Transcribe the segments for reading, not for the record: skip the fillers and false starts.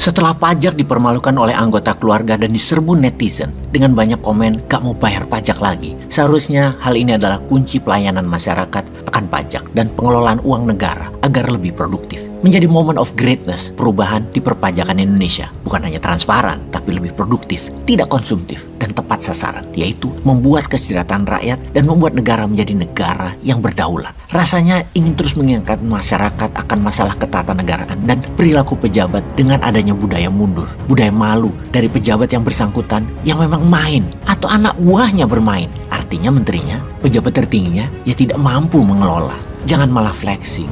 Setelah pajak dipermalukan oleh anggota keluarga dan diserbu netizen dengan banyak komen gak mau bayar pajak lagi, seharusnya hal ini adalah kunci pelayanan masyarakat akan pajak dan pengelolaan uang negara agar lebih produktif. Menjadi moment of greatness perubahan di perpajakan Indonesia. Bukan hanya transparan, tapi lebih produktif, tidak konsumtif, dan tepat sasaran. Yaitu membuat kesejahteraan rakyat dan membuat negara menjadi negara yang berdaulat. Rasanya ingin terus mengingatkan masyarakat akan masalah ketatanegaraan dan perilaku pejabat dengan adanya budaya mundur, budaya malu dari pejabat yang bersangkutan yang memang main atau anak buahnya bermain. Artinya menterinya, pejabat tertingginya, ya tidak mampu mengelola. Jangan malah flexing.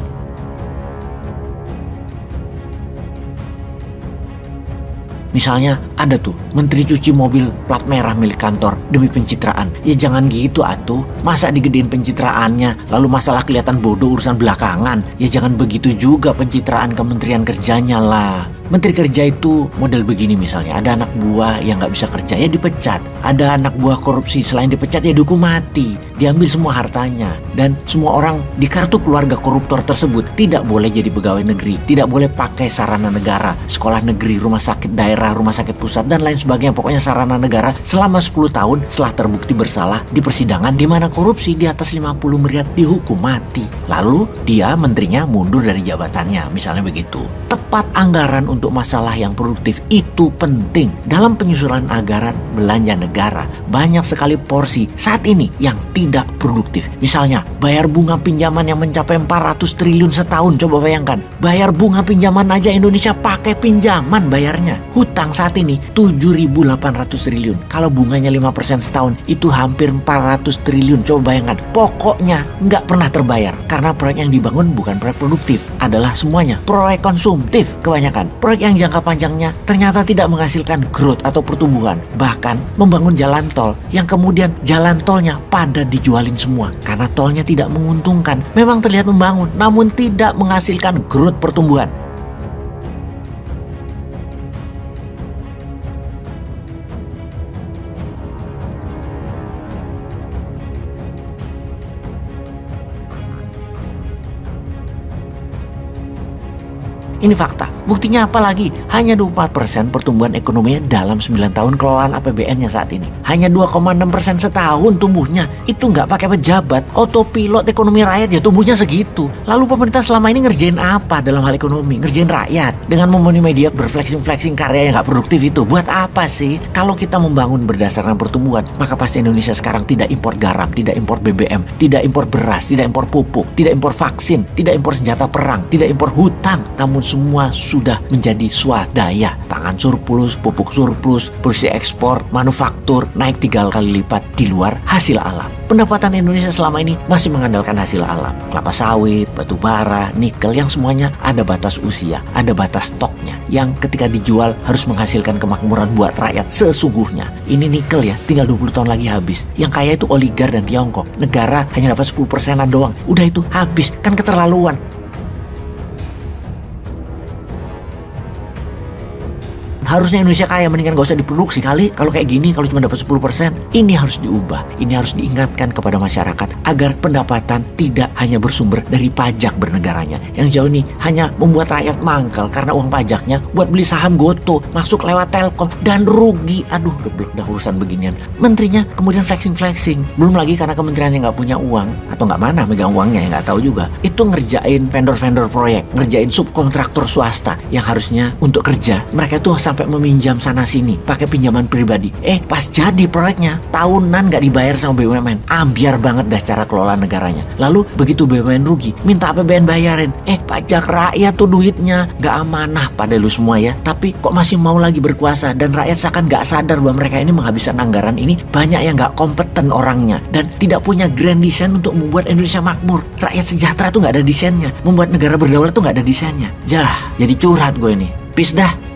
Misalnya ada tuh menteri cuci mobil plat merah milik kantor demi pencitraan. Ya jangan gitu atuh. Masa digedein pencitraannya lalu masalah kelihatan bodoh urusan belakangan. Ya jangan begitu juga pencitraan kementerian kerjanya lah. Menteri kerja itu model begini misalnya. Ada anak buah yang gak bisa kerja ya dipecat. Ada anak buah korupsi selain dipecat ya dihukum mati. Diambil semua hartanya. Dan semua orang di kartu keluarga koruptor tersebut tidak boleh jadi pegawai negeri. Tidak boleh pakai sarana negara. Sekolah negeri, rumah sakit daerah, rumah sakit pusat dan lain sebagainya. Pokoknya sarana negara selama 10 tahun setelah terbukti bersalah di persidangan di mana korupsi di atas 50 miliar dihukum mati. Lalu dia menterinya mundur dari jabatannya. Misalnya begitu. Tepat anggaran untuk masalah yang produktif itu penting. Dalam penyusunan anggaran belanja negara, banyak sekali porsi saat ini yang tidak produktif. Misalnya, bayar bunga pinjaman yang mencapai 400 triliun setahun. Coba bayangkan, bayar bunga pinjaman aja Indonesia pakai pinjaman bayarnya. Hutang saat ini 7.800 triliun. Kalau bunganya 5% setahun, itu hampir 400 triliun. Coba bayangkan, pokoknya nggak pernah terbayar. Karena proyek yang dibangun bukan proyek produktif, adalah semuanya proyek konsumtif kebanyakan. Proyek yang jangka panjangnya ternyata tidak menghasilkan growth atau pertumbuhan. Bahkan membangun jalan tol yang kemudian jalan tolnya pada dijualin semua karena tolnya tidak menguntungkan. Memang terlihat membangun namun tidak menghasilkan growth pertumbuhan. Ini fakta. Buktinya apa lagi? Hanya 24% pertumbuhan ekonominya dalam 9 tahun kelolaan APBN-nya saat ini. Hanya 2,6% setahun tumbuhnya. Itu nggak pakai pejabat. Autopilot ekonomi rakyat ya tumbuhnya segitu. Lalu pemerintah selama ini ngerjain apa dalam hal ekonomi? Ngerjain rakyat. Dengan memenuhi media berflexing-flexing karya yang nggak produktif itu. Buat apa sih? Kalau kita membangun berdasarkan pertumbuhan, maka pasti Indonesia sekarang tidak impor garam, tidak impor BBM, tidak impor beras, tidak impor pupuk, tidak impor vaksin, tidak impor senjata perang, tidak impor hutang. Namun semua sudah menjadi swadaya. Pangan surplus, pupuk surplus, produksi ekspor, manufaktur naik 3 kali lipat di luar hasil alam. Pendapatan Indonesia selama ini masih mengandalkan hasil alam. Kelapa sawit, batu bara, nikel yang semuanya ada batas usia, ada batas stoknya. Yang ketika dijual harus menghasilkan kemakmuran buat rakyat sesungguhnya. Ini nikel ya, tinggal 20 tahun lagi habis. Yang kaya itu oligar dan Tiongkok. Negara hanya dapat 10%-an doang. Udah itu habis, kan keterlaluan. Harusnya Indonesia kaya, mendingan gak usah diproduksi kali. Kalau kayak gini, kalau cuma dapat 10%, ini harus diubah. Ini harus diingatkan kepada masyarakat agar pendapatan tidak hanya bersumber dari pajak bernegaranya. Yang jauh ini hanya membuat rakyat mangkal karena uang pajaknya buat beli saham Goto, masuk lewat Telkom, dan rugi. Aduh, geblek dah urusan beginian. Menterinya kemudian flexing-flexing. Belum lagi karena kementeriannya gak punya uang, atau gak mana megang uangnya, yang gak tahu juga. Itu ngerjain vendor-vendor proyek, ngerjain subkontraktor swasta yang harusnya untuk kerja. Mereka tuh sampai meminjam sana sini pakai pinjaman pribadi. Pas jadi proyeknya tahunan gak dibayar sama BUMN. Ambiar banget dah cara kelola negaranya. Lalu begitu BUMN rugi, minta APBN bayarin. Pajak rakyat tuh duitnya gak amanah pada lu semua ya. Tapi kok masih mau lagi berkuasa dan rakyat seakan gak sadar bahwa mereka ini menghabiskan anggaran ini. Banyak yang gak kompeten orangnya dan tidak punya grand design untuk membuat Indonesia makmur. Rakyat sejahtera tuh gak ada desainnya. Membuat negara berdaulat tuh gak ada desainnya. Jadi curhat gue ini. Peace dah.